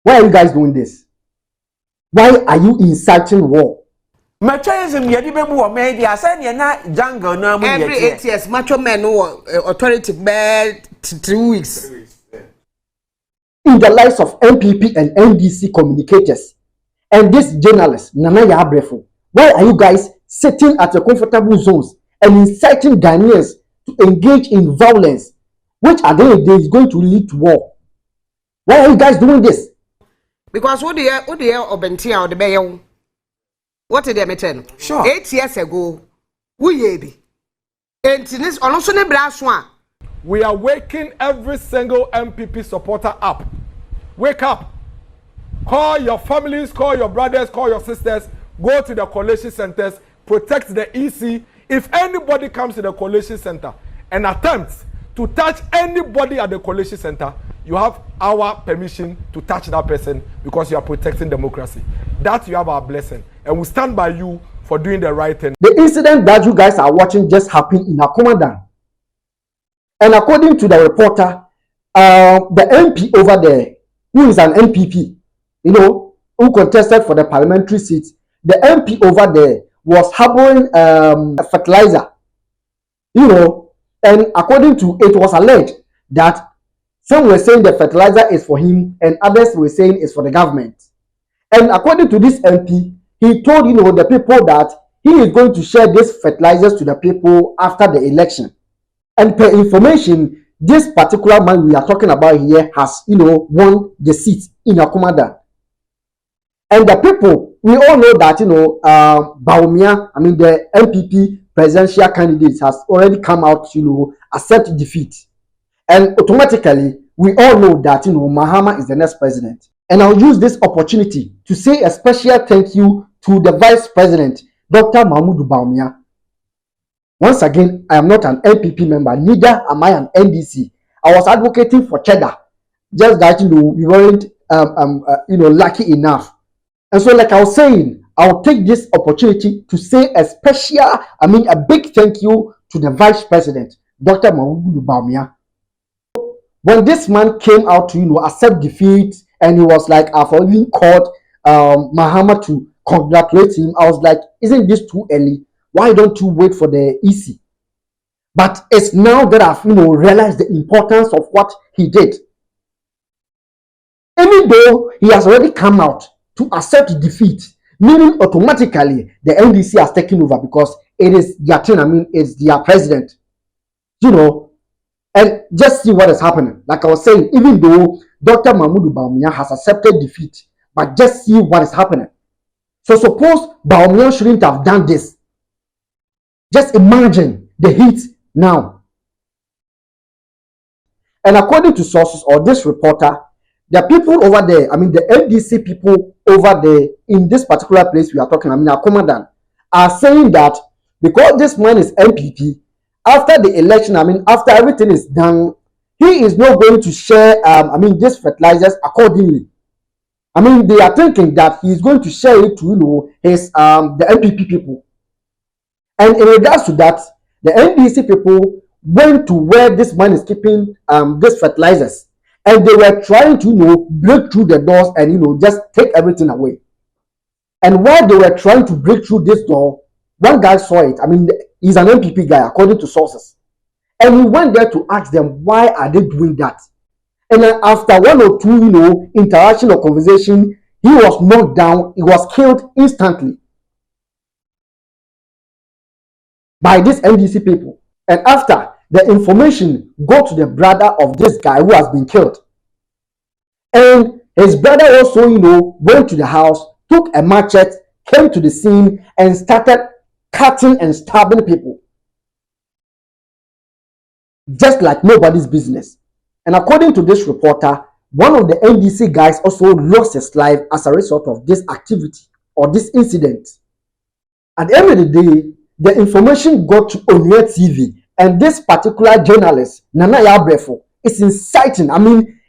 Why are you guys doing this? Why are you inciting war? Machoism yedi bebu o media say na jungle na mu every 8 years macho men authority bed 3 weeks. In the lives of NPP and NDC communicators and this journalist Nana Brefo, why are you guys sitting at your comfortable zones and inciting Ghanaians to engage in violence, which at the end of the day is going to lead to war? Why are you guys doing this? Because what the Obentia or the Bayo? What did they mean? Sure. 8 years ago, we be. And this also ne braswa. We are waking every single MPP supporter up. Wake up. Call your families, call your brothers, call your sisters. Go to the coalition centers. Protect the EC. If anybody comes to the coalition center and attempts to touch anybody at the coalition center, you have our permission to touch that person because you are protecting democracy. That you have our blessing. And we stand by you for doing the right thing. The incident that you guys are watching just happened in Akomadan. And according to the reporter, the MP over there, who is an NPP, you know, who contested for the parliamentary seat, the MP over there was harboring a fertilizer, you know, and according to it was alleged that some were saying the fertilizer is for him and others were saying it's for the government. And according to this MP, he told, you know, the people that he is going to share these fertilizers to the people after the election. And per information, this particular man we are talking about here has, you know, won the seat in Akomadan. And the people, we all know that, you know, Bawumia, I mean, the NPP presidential candidate has already come out, you know, accept defeat. And automatically, we all know that, you know, Mahama is the next president. And I'll use this opportunity to say a special thank you to the Vice President, Dr. Mahmoud Bawumia. Once again, I am not an NPP member, neither am I an NDC. I was advocating for cheddar, just that, you know, we weren't, you know, lucky enough. And so, like I was saying, I'll take this opportunity to say a special, a big thank you to the Vice President, Dr. Mahmoud Bawumia. When this man came out to, you know, accept defeat, and he was like, I've even called Mahama to congratulate him. I was like, isn't this too early? Why don't you wait for the EC? But it's now that I've, you know, realized the importance of what he did. Even though he has already come out to accept defeat, meaning automatically the NDC has taken over because it is their turn, it's their president. You know, and just see what is happening. Like I was saying, even though Dr. Mahmoud Bawumia has accepted defeat, but just see what is happening. So suppose Bawumia shouldn't have done this. Just imagine the heat now. And according to sources or this reporter, the people over there, the NDC people over there in this particular place we are talking, Akomadan, are saying that because this man is NPP, after the election, after everything is done, he is not going to share, these fertilizers accordingly. They are thinking that he is going to share it to, you know, his, the NPP people. And in regards to that, the NDC people went to where this man is keeping these fertilizers, and they were trying to, you know, break through the doors and, you know, just take everything away. And while they were trying to break through this door, one guy saw it. He's an NPP guy, according to sources, and he went there to ask them why are they doing that. And then after one or two, you know, interaction or conversation, he was knocked down. He was killed instantly by these NDC people. And after, the information go to the brother of this guy who has been killed. And his brother also, you know, went to the house, took a machete, came to the scene, and started cutting and stabbing people. Just like nobody's business. And according to this reporter, one of the NDC guys also lost his life as a result of this activity or this incident. At the end of the day, the information got to Onye TV, and this particular journalist, Nana Brefo, is inciting.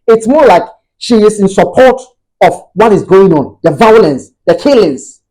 It's more like she is in support of what is going on, the violence, the killings.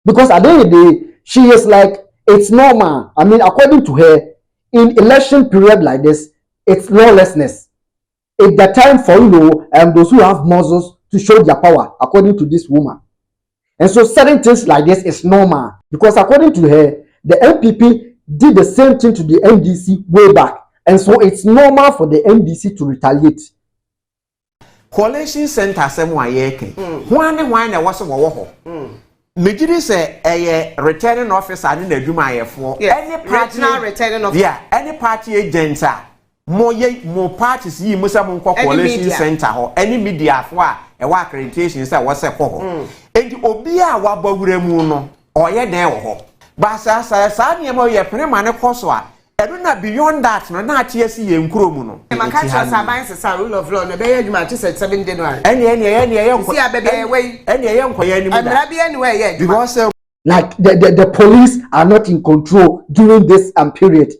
Because at the end of the day, she is like, it's normal. According to her, in election period like this, it's lawlessness. It's the time for, you know, those who have muscles to show their power, according to this woman. And so certain things like this is normal because according to her, the NPP did the same thing to the NDC way back. And so it's normal for the NDC to retaliate. Coalition center asem wa yeke. Hwan na wase wo ho. Mejiri say returning officer ni na adwuma ayefo. Any party returning officer. Yeah, any party agent more parties yi musa mo coalition center ho. Any media fo a e wa accreditation say wase ko ho. Enti obi a wa bawura mu no oye den wo ho. Ba sa niam ye prema ne koso a na beyond that no na atie si ye nkuro mu no. Maka saban se rule of law no be adwuma to 7 January. Eni See abebe we. Eni nkoye ni mu da. Amra bi anywhere ye. Because like the police are not in control during this period.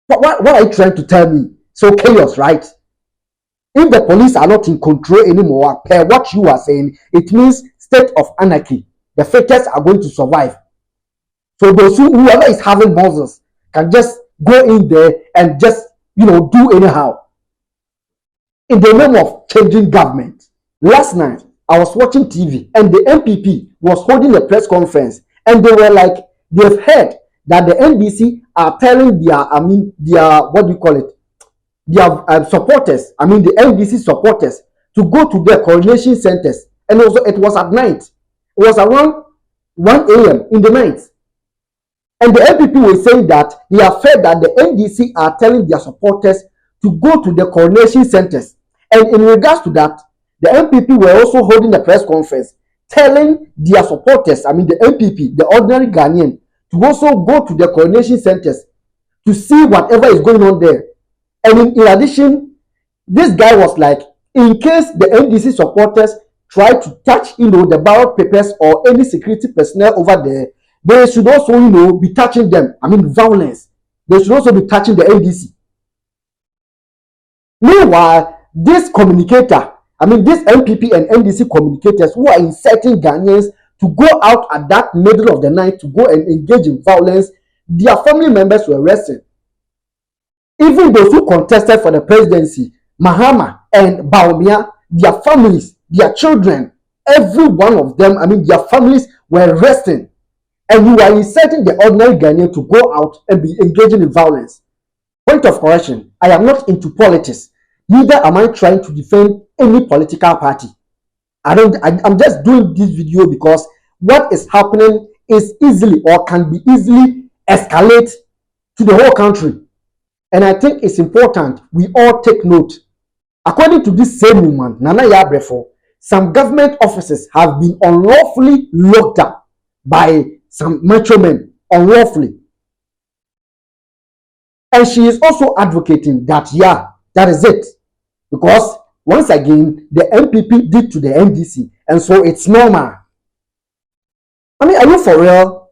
What are you trying to tell me? So chaos, right? If the police are not in control anymore, per what you are saying, it means state of anarchy. The fittest are going to survive. So those whoever is having muscles can just go in there and just, do anyhow. In the name of changing government. Last night, I was watching TV and the NPP was holding a press conference and they were like, they've heard that the NDC are telling their supporters, the NDC supporters, to go to their coronation centers. And also it was at night. It was around 1 a.m. in the night. And the NPP were saying that they are afraid that the NDC are telling their supporters to go to the coronation centers. And in regards to that, the NPP were also holding a press conference telling their supporters, the NPP, the ordinary Ghanaian, to also go to the coronation centers to see whatever is going on there. And in addition, this guy was like, in case the NDC supporters try to touch, the ballot papers or any security personnel over there, they should also, be touching them. Violence. They should also be touching the NDC. Meanwhile, this communicator, this NPP and NDC communicators who are inciting Ghanaians to go out at that middle of the night to go and engage in violence, their family members were arrested. Even those who contested for the presidency, Mahama and Bawumia, their families, their children, every one of them, their families were arrested. And you are inciting the ordinary Ghanaian to go out and be engaging in violence. Point of correction, I am not into politics. Neither am I trying to defend any political party. I'm just doing this video because what is happening is easily or can be easily escalate to the whole country. And I think it's important we all take note. According to this same woman, Nana Brefo, some government offices have been unlawfully locked up by some macho men, unlawfully. And she is also advocating that, that is it. Because, once again, the NPP did to the NDC. And so it's normal. Are you for real?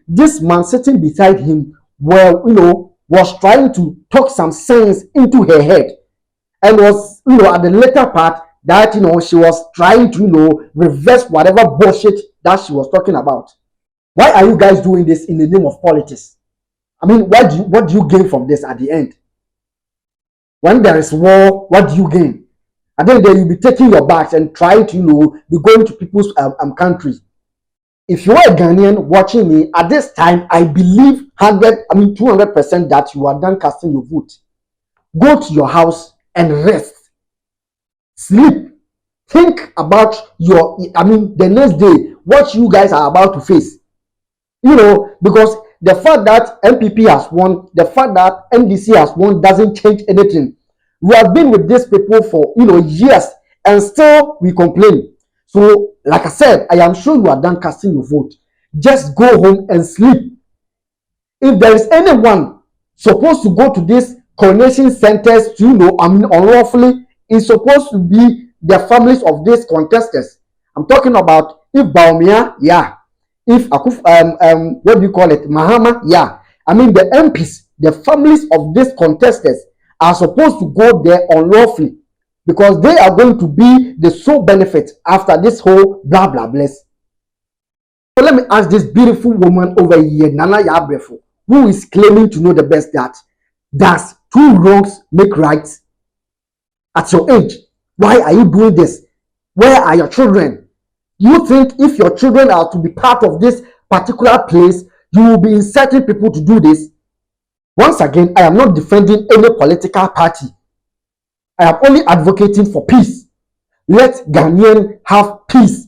This man sitting beside him, was trying to talk some sense into her head. And was, at the later part, that, she was trying to, reverse whatever bullshit that she was talking about. Why are you guys doing this in the name of politics? What do you gain from this at the end? When there is war, what do you gain? And then you'll be taking your bags and trying to, be going to people's countries. If you are a Ghanaian watching me at this time, I believe 200% that you are done casting your vote. Go to your house and rest. Sleep. Think about the next day, what you guys are about to face. Because the fact that NPP has won, the fact that NDC has won doesn't change anything. We have been with these people for, years and still we complain. So, like I said, I am sure you are done casting your vote. Just go home and sleep. If there is anyone supposed to go to these coronation centers to, unlawfully, it's supposed to be the families of these contestants. I'm talking about if Bawumia, if Mahama, the MPs, the families of these contestants are supposed to go there unlawfully because they are going to be the sole benefit after this whole blah blah bless. So let me ask this beautiful woman over here, Nana Brefo, who is claiming to know the best that does two wrongs make rights? at your age? Why are you doing this? Where are your children? You think if your children are to be part of this particular place, you will be inciting people to do this? Once again, I am not defending any political party. I am only advocating for peace. Let Ghanaians have peace.